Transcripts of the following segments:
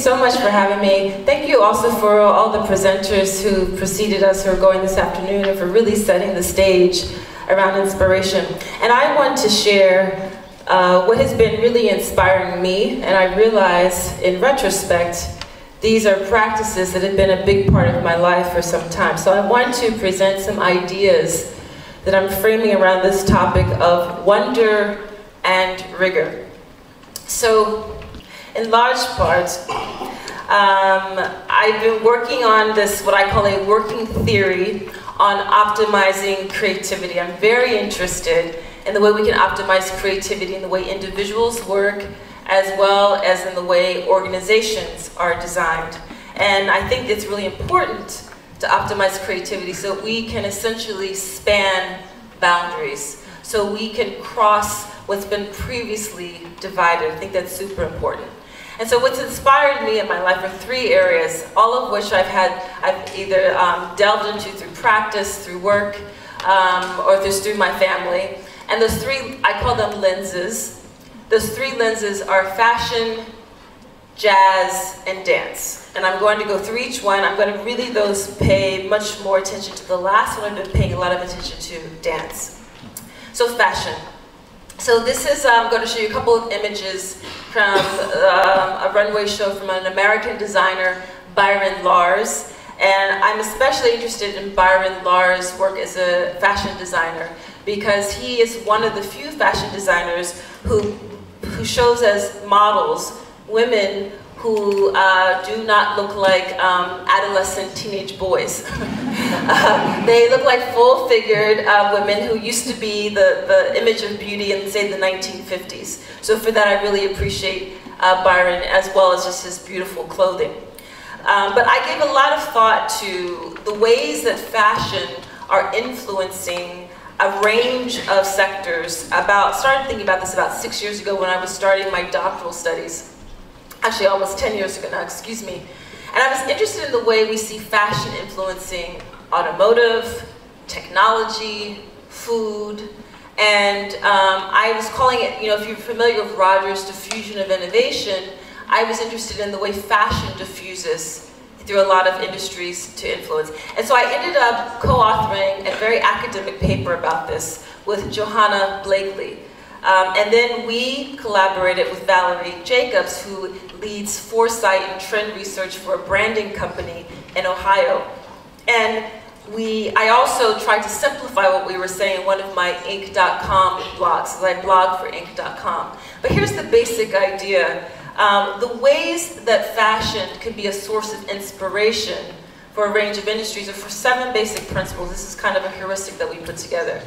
so much for having me. Thank you also for all the presenters who preceded us, who are going this afternoon, and for really setting the stage around inspiration. And I want to share what has been really inspiring me, and I realize in retrospect, these are practices that have been a big part of my life for some time. So I want to present some ideas that I'm framing around this topic of wonder and rigor. So, in large part, I've been working on this, what I call a working theory on optimizing creativity. I'm very interested in the way we can optimize creativity, in the way individuals work, as well as in the way organizations are designed. And I think it's really important to optimize creativity so we can essentially span boundaries, so we can cross what's been previously divided. I think that's super important. And so what's inspired me in my life are three areas, all of which I've either delved into through practice, through work, or through my family. And those three, I call them lenses. Those three lenses are fashion, jazz, and dance. And I'm going to go through each one. I'm going to really pay much more attention to the last one. I've been paying a lot of attention to dance. So fashion. So this is, I'm going to show you a couple of images from a runway show from an American designer, Byron Lars. And I'm especially interested in Byron Lars' work as a fashion designer because he is one of the few fashion designers who shows as models women who do not look like adolescent teenage boys. They look like full-figured women who used to be the image of beauty in, say, the 1950s. So for that, I really appreciate Byron, as well as just his beautiful clothing. But I gave a lot of thought to the ways that fashion are influencing a range of sectors. Started thinking about this about 6 years ago when I was starting my doctoral studies. Actually, almost 10 years ago now, excuse me. And I was interested in the way we see fashion influencing automotive, technology, food, and I was calling it, if you're familiar with Rogers' diffusion of innovation, I was interested in the way fashion diffuses through a lot of industries to influence. And so I ended up co-authoring a very academic paper about this with Johanna Blakely. And then we collaborated with Valerie Jacobs, who leads foresight and trend research for a branding company in Ohio. And I also tried to simplify what we were saying in one of my Inc.com blogs, because I blog for Inc.com. But here's the basic idea. The ways that fashion can be a source of inspiration for a range of industries are for 7 basic principles. This is kind of a heuristic that we put together.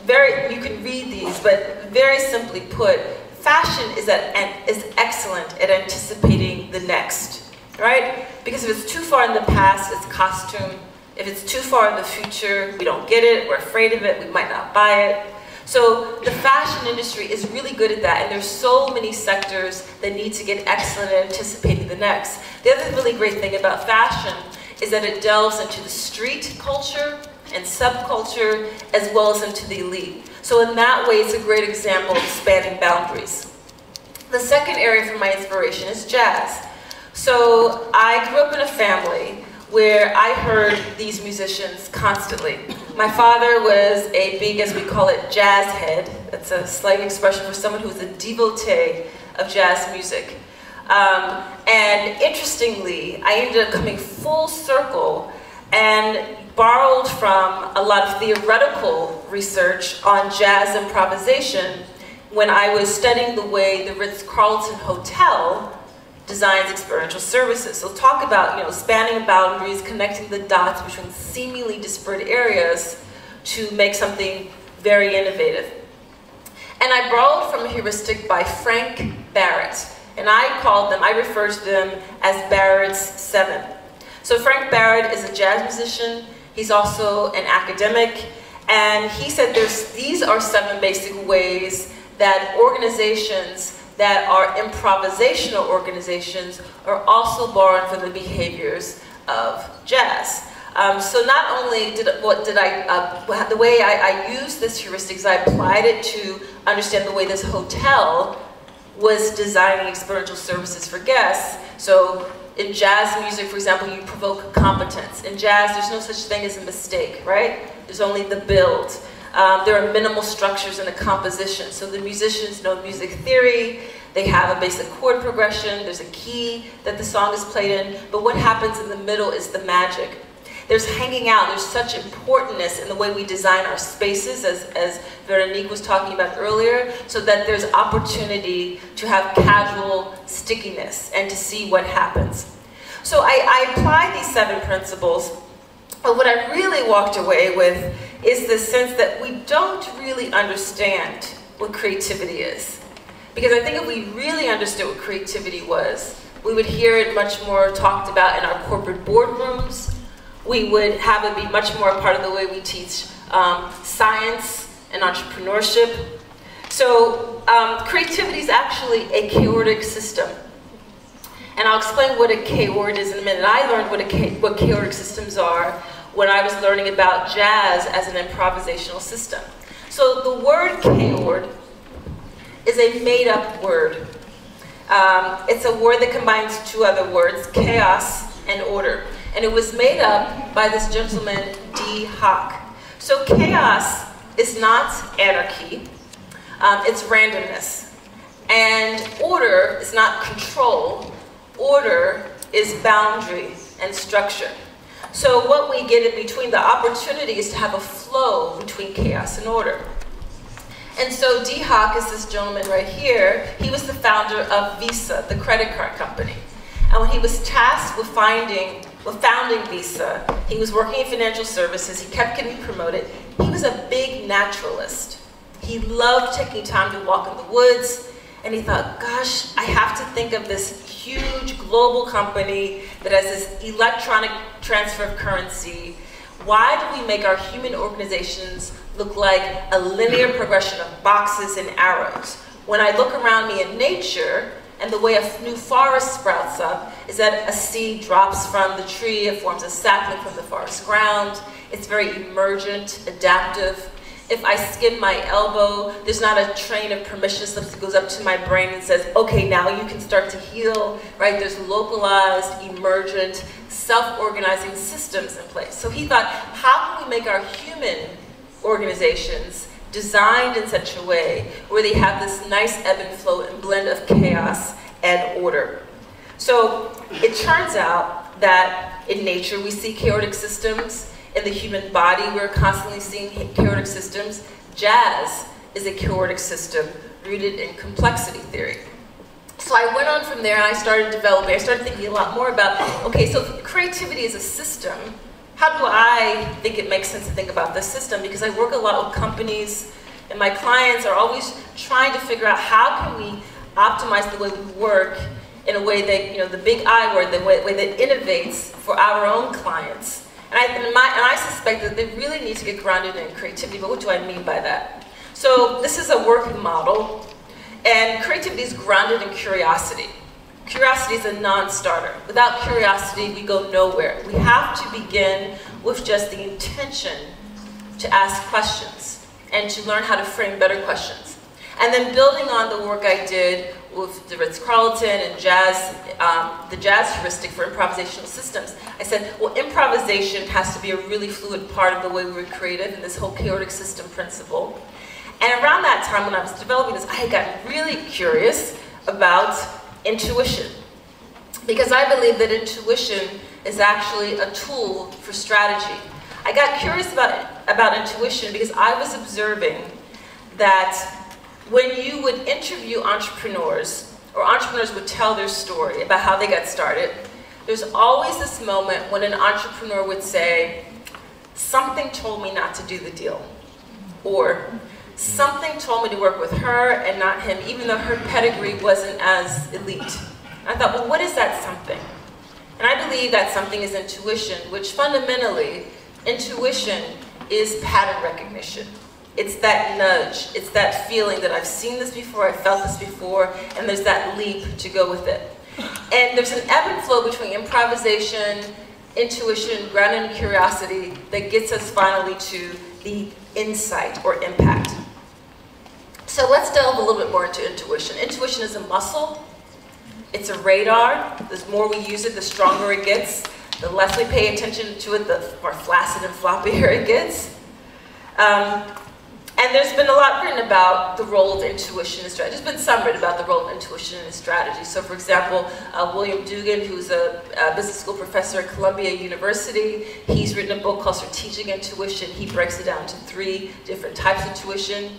You can read these, but very simply put, fashion is excellent at anticipating the next, right? Because if it's too far in the past, it's costume. If it's too far in the future, we don't get it, we're afraid of it, we might not buy it. So the fashion industry is really good at that, and there's so many sectors that need to get excellent at anticipating the next. The other really great thing about fashion is that it delves into the street culture and subculture, as well as into the elite. So in that way, it's a great example of spanning boundaries. The second area for my inspiration is jazz. So I grew up in a family where I heard these musicians constantly. My father was a big, as we call it, jazz head. That's a slang expression for someone who's a devotee of jazz music. And interestingly, I ended up coming full circle and borrowed from a lot of theoretical research on jazz improvisation when I was studying the way the Ritz-Carlton Hotel designs experiential services. So talk about, spanning boundaries, connecting the dots between seemingly disparate areas to make something very innovative. And I borrowed from a heuristic by Frank Barrett, and I refer to them as Barrett's 7. So Frank Barrett is a jazz musician. He's also an academic, and he said these are 7 basic ways that organizations that are improvisational organizations are also borrowing from the behaviors of jazz. So not only the way I used this heuristic is I applied it to understand the way this hotel was designing experiential services for guests. So in jazz music, for example, you provoke competence. In jazz, there's no such thing as a mistake, right? There's only the build. There are minimal structures in the composition. So the musicians know music theory, they have a basic chord progression, there's a key that the song is played in, but what happens in the middle is the magic. There's hanging out, there's such importantness in the way we design our spaces, as Veronique was talking about earlier, so that there's opportunity to have casual stickiness and to see what happens. So I applied these 7 principles, but what I really walked away with is the sense that we don't really understand what creativity is. Because I think if we really understood what creativity was, we would hear it much more talked about in our corporate boardrooms. We would have it be much more a part of the way we teach science and entrepreneurship. So creativity is actually a chaotic system. And I'll explain what a K-word is in a minute. I learned what chaotic systems are when I was learning about jazz as an improvisational system. So the word K-word is a made-up word. It's a word that combines 2 other words, chaos and order. And it was made up by this gentleman, D. Hock. So chaos is not anarchy, it's randomness. And order is not control, order is boundary and structure. So what we get in between, the opportunity is to have a flow between chaos and order. And so D. Hock is this gentleman right here. He was the founder of Visa, the credit card company. And when he was tasked with founding Visa, he was working in financial services, he kept getting promoted. He was a big naturalist. He loved taking time to walk in the woods, and he thought, gosh, I have to think of this huge global company that has this electronic transfer of currency. Why do we make our human organizations look like a linear progression of boxes and arrows? When I look around me in nature, and the way a new forest sprouts up is that a seed drops from the tree, it forms a sapling from the forest ground. It's very emergent, adaptive. If I skin my elbow, there's not a train of permission slips that goes up to my brain and says, okay, now you can start to heal, right? There's localized, emergent, self-organizing systems in place. So he thought, how can we make our human organizations designed in such a way where they have this nice ebb and flow and blend of chaos and order? So it turns out that in nature we see chaotic systems. In the human body we're constantly seeing chaotic systems. Jazz is a chaotic system rooted in complexity theory. So I went on from there and I started thinking a lot more about, okay, so if creativity is a system, how do I think it makes sense to think about this system? Because I work a lot with companies, and my clients are always trying to figure out how can we optimize the way we work in a way that, you know, the big I word, the way that innovates for our own clients. And I suspect that they really need to get grounded in creativity, but what do I mean by that? So this is a working model, and creativity is grounded in curiosity. Curiosity is a non-starter. Without curiosity, we go nowhere. We have to begin with just the intention to ask questions and to learn how to frame better questions. And then building on the work I did with the Ritz-Carlton and jazz, the jazz heuristic for improvisational systems, I said, well, improvisation has to be a really fluid part of the way we're creative in this whole chaotic system principle. And around that time when I was developing this, I had gotten really curious about intuition. Because I believe that intuition is actually a tool for strategy. I got curious about intuition because I was observing that when you would interview entrepreneurs, or entrepreneurs would tell their story about how they got started, there's always this moment when an entrepreneur would say, something told me not to do the deal. Or, something told me to work with her and not him, even though her pedigree wasn't as elite. And I thought, well, what is that something? And I believe that something is intuition, which fundamentally, intuition is pattern recognition. It's that nudge, it's that feeling that I've seen this before, I've felt this before, and there's that leap to go with it. And there's an ebb and flow between improvisation, intuition, grounded in curiosity that gets us finally to the insight or impact. So let's delve a little bit more into intuition. Intuition is a muscle. It's a radar. The more we use it, the stronger it gets. The less we pay attention to it, the more flaccid and floppier it gets. And there's been a lot written about the role of intuition and strategy. There's been some written about the role of intuition and strategy. So for example, William Dugan, who's a business school professor at Columbia University, he's written a book called Strategic Intuition. He breaks it down to 3 different types of intuition.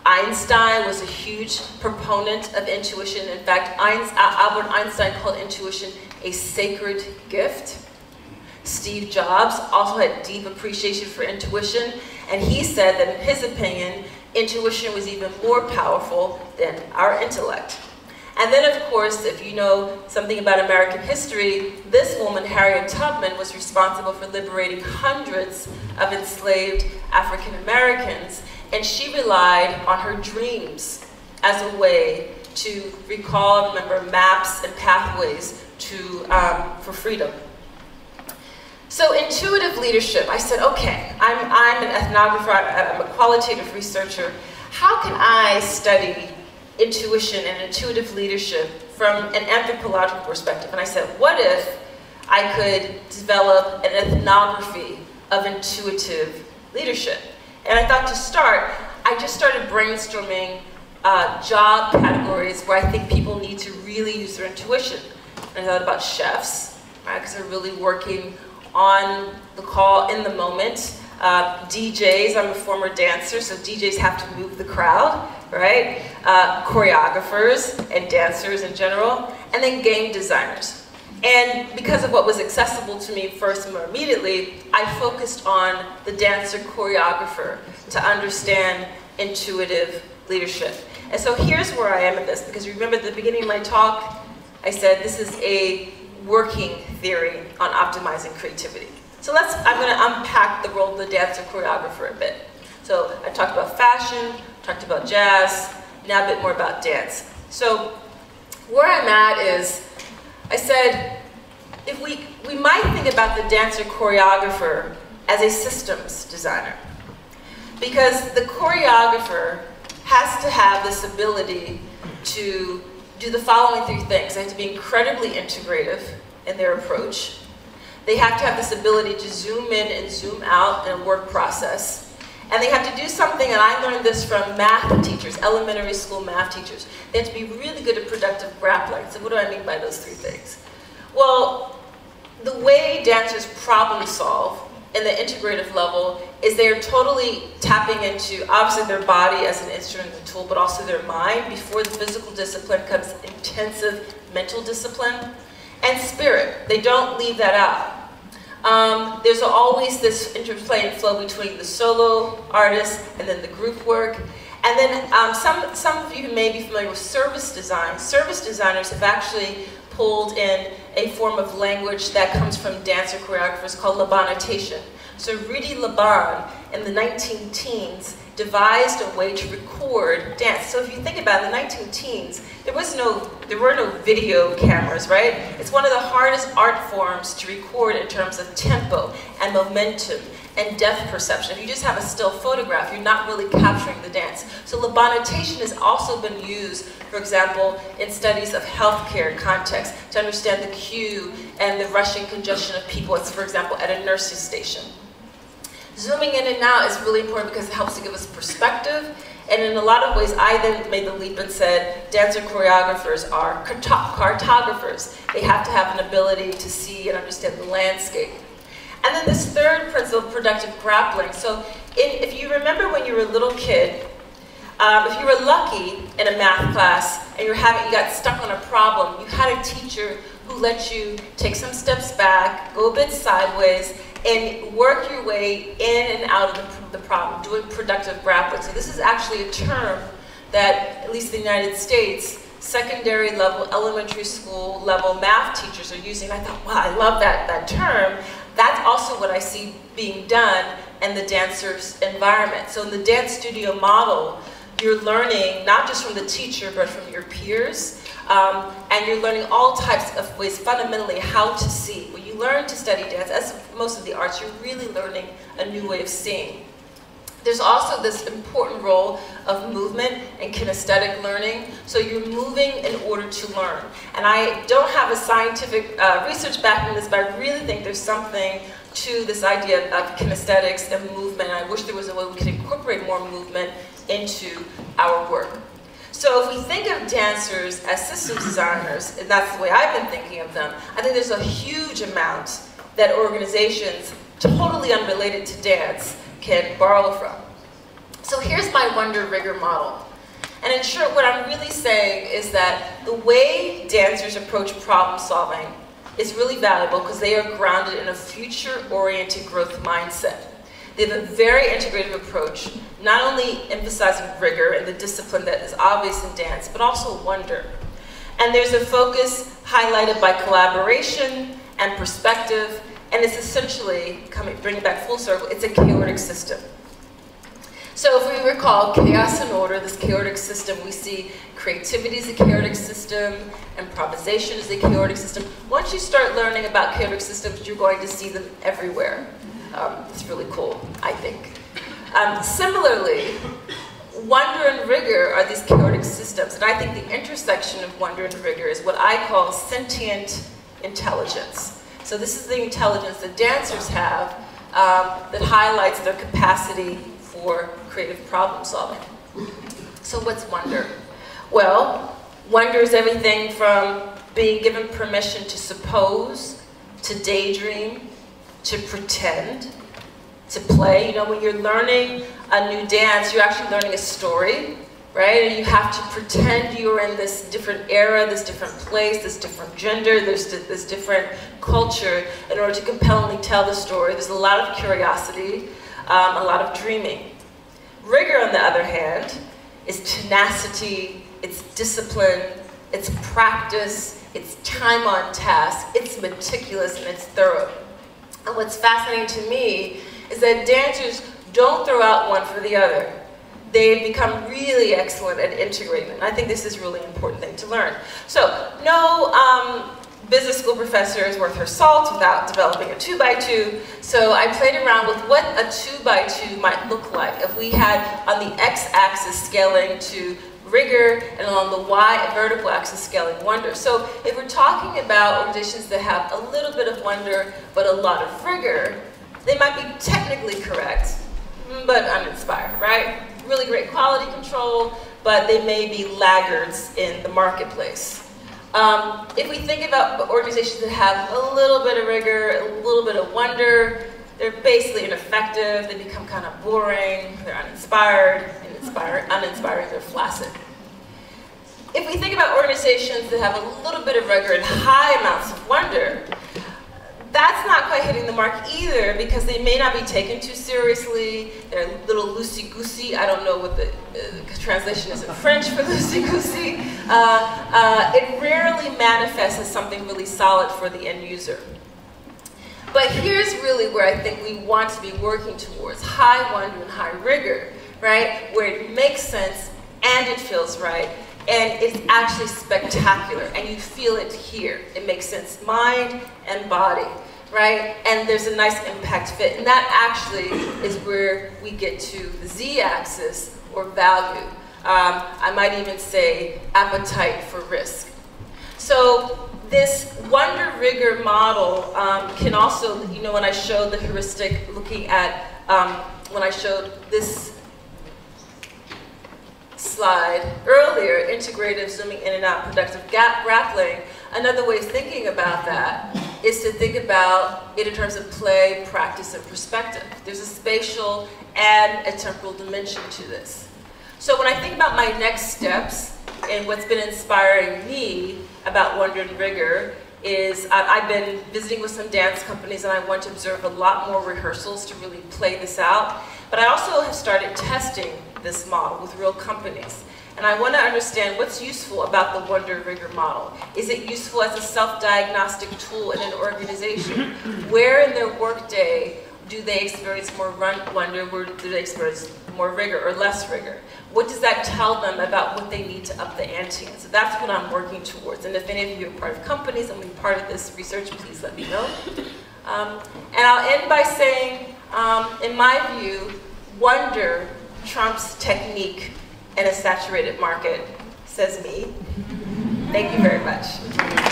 Einstein was a huge proponent of intuition. In fact, Albert Einstein called intuition a sacred gift. Steve Jobs also had deep appreciation for intuition, and he said that in his opinion, intuition was even more powerful than our intellect. And then of course, if you know something about American history, this woman, Harriet Tubman, was responsible for liberating hundreds of enslaved African Americans, and she relied on her dreams as a way to recall and remember maps and pathways for freedom. So intuitive leadership, I said, okay, I'm an ethnographer, I'm a qualitative researcher. How can I study intuition and intuitive leadership from an anthropological perspective? And I said, what if I could develop an ethnography of intuitive leadership? And I thought to start, I just started brainstorming job categories where I think people need to really use their intuition. And I thought about chefs, right, because they're really working on the call in the moment. DJs, I'm a former dancer, so DJs have to move the crowd, right? Choreographers and dancers in general, and then game designers. And because of what was accessible to me first and more immediately, I focused on the dancer choreographer to understand intuitive leadership. And so here's where I am in this, because remember at the beginning of my talk, I said this is a working theory on optimizing creativity. So I'm going to unpack the role of the dancer choreographer a bit. So I talked about fashion, talked about jazz, now a bit more about dance. So where I'm at is, I said, if we might think about the dancer choreographer as a systems designer. Because the choreographer has to have this ability to do the following 3 things. They have to be incredibly integrative in their approach. They have to have this ability to zoom in and zoom out in a work process. And they have to do something, and I learned this from math teachers, elementary school math teachers. They have to be really good at productive grappling. So what do I mean by those 3 things? Well, the way dancers problem solve in the integrative level is they are totally tapping into, obviously, their body as an instrument and tool, but also their mind. Before the physical discipline comes intensive mental discipline. And spirit, they don't leave that out. There's always this interplay and flow between the solo artist and then the group work. And then some of you may be familiar with service design. Service designers have actually pulled in a form of language that comes from dancer choreographers called Labanotation. So Rudy Laban in the 19-teens devised a way to record dance. So if you think about it, in the 19-teens, there were no video cameras, right? It's one of the hardest art forms to record in terms of tempo and momentum and depth perception. If you just have a still photograph, you're not really capturing the dance. So Labanotation has also been used, for example, in studies of healthcare context to understand the cue and the rushing congestion of people, for example, at a nurse's station. Zooming in and out is really important because it helps to give us perspective. And in a lot of ways, I then made the leap and said, dancer choreographers are cartographers. They have to have an ability to see and understand the landscape. And then this third principle, productive grappling. So if you remember when you were a little kid, if you were lucky in a math class and you got stuck on a problem, you had a teacher who let you take some steps back, go a bit sideways, and work your way in and out of the problem, doing productive grappling. So this is actually a term that, at least in the United States, secondary level, elementary school level math teachers are using. I thought, wow, I love that term. That's also what I see being done in the dancer's environment. So in the dance studio model, you're learning not just from the teacher, but from your peers. And you're learning all types of ways, fundamentally, how to see. When you learn to study dance, as most of the arts, you're really learning a new way of seeing. There's also this important role of movement and kinesthetic learning. So you're moving in order to learn. And I don't have a scientific research backing this, but I really think there's something to this idea of kinesthetics and movement. And I wish there was a way we could incorporate more movement into our work. So if we think of dancers as systems designers, and that's the way I've been thinking of them, I think there's a huge amount that organizations, totally unrelated to dance, can borrow from. So here's my wonder rigor model. And in short, what I'm really saying is that the way dancers approach problem solving is really valuable because they are grounded in a future-oriented growth mindset. They have a very integrative approach, not only emphasizing rigor and the discipline that is obvious in dance, but also wonder. And there's a focus highlighted by collaboration and perspective, and it's essentially, bringing it back full circle, it's a chaotic system. So if we recall chaos and order, this chaotic system, we see creativity is a chaotic system, improvisation is a chaotic system. Once you start learning about chaotic systems, you're going to see them everywhere. It's really cool, I think. Similarly, wonder and rigor are these chaotic systems, and I think the intersection of wonder and rigor is what I call sentient intelligence. So this is the intelligence that dancers have that highlights their capacity for creative problem solving. So what's wonder? Well, wonder is everything from being given permission to suppose, to daydream, to pretend, to play. You know, when you're learning a new dance, you're actually learning a story, right? And you have to pretend you're in this different era, this different place, this different gender, this different culture in order to compellingly tell the story. There's a lot of curiosity, a lot of dreaming. Rigor, on the other hand, is tenacity, it's discipline, it's practice, it's time on task, it's meticulous, and it's thorough. And what's fascinating to me is that dancers don't throw out one for the other. They've become really excellent at integrating them. I think this is a really important thing to learn. So no business school professor is worth her salt without developing a 2x2. So I played around with what a 2x2 might look like if we had on the x-axis scaling to rigor and along the y vertical axis scaling wonder. So if we're talking about organizations that have a little bit of wonder but a lot of rigor, they might be technically correct, but uninspired, right? Really great quality control, but they may be laggards in the marketplace. If we think about organizations that have a little bit of rigor, a little bit of wonder, they're basically ineffective, they become kind of boring, they're uninspired, uninspiring, they're flaccid. If we think about organizations that have a little bit of rigor and high amounts of wonder, that's not quite hitting the mark either because they may not be taken too seriously. They're a little loosey-goosey. I don't know what the translation is in French for loosey-goosey. It rarely manifests as something really solid for the end user. But here's really where I think we want to be working towards, high wonder and high rigor, right? Where it makes sense and it feels right. And it's actually spectacular, and you feel it here. It makes sense, mind and body, right? And there's a nice impact fit, and that actually is where we get to the z-axis, or value. I might even say appetite for risk. So this wonder rigor model can also, you know, when I showed the heuristic looking at, when I showed this slide earlier, integrative, zooming in and out, productive grappling, another way of thinking about that is to think about it in terms of play, practice, and perspective. There's a spatial and a temporal dimension to this. So when I think about my next steps and what's been inspiring me about wonder and rigor is I've been visiting with some dance companies and I want to observe a lot more rehearsals to really play this out. But I also have started testing this model with real companies. And I want to understand what's useful about the wonder rigor model. Is it useful as a self-diagnostic tool in an organization? Where in their workday do they experience more wonder, where do they experience more rigor or less rigor? What does that tell them about what they need to up the ante? And so that's what I'm working towards. And if any of you are part of companies and be part of this research, please let me know. And I'll end by saying, in my view, wonder trumps technique in a saturated market, says me. Thank you very much.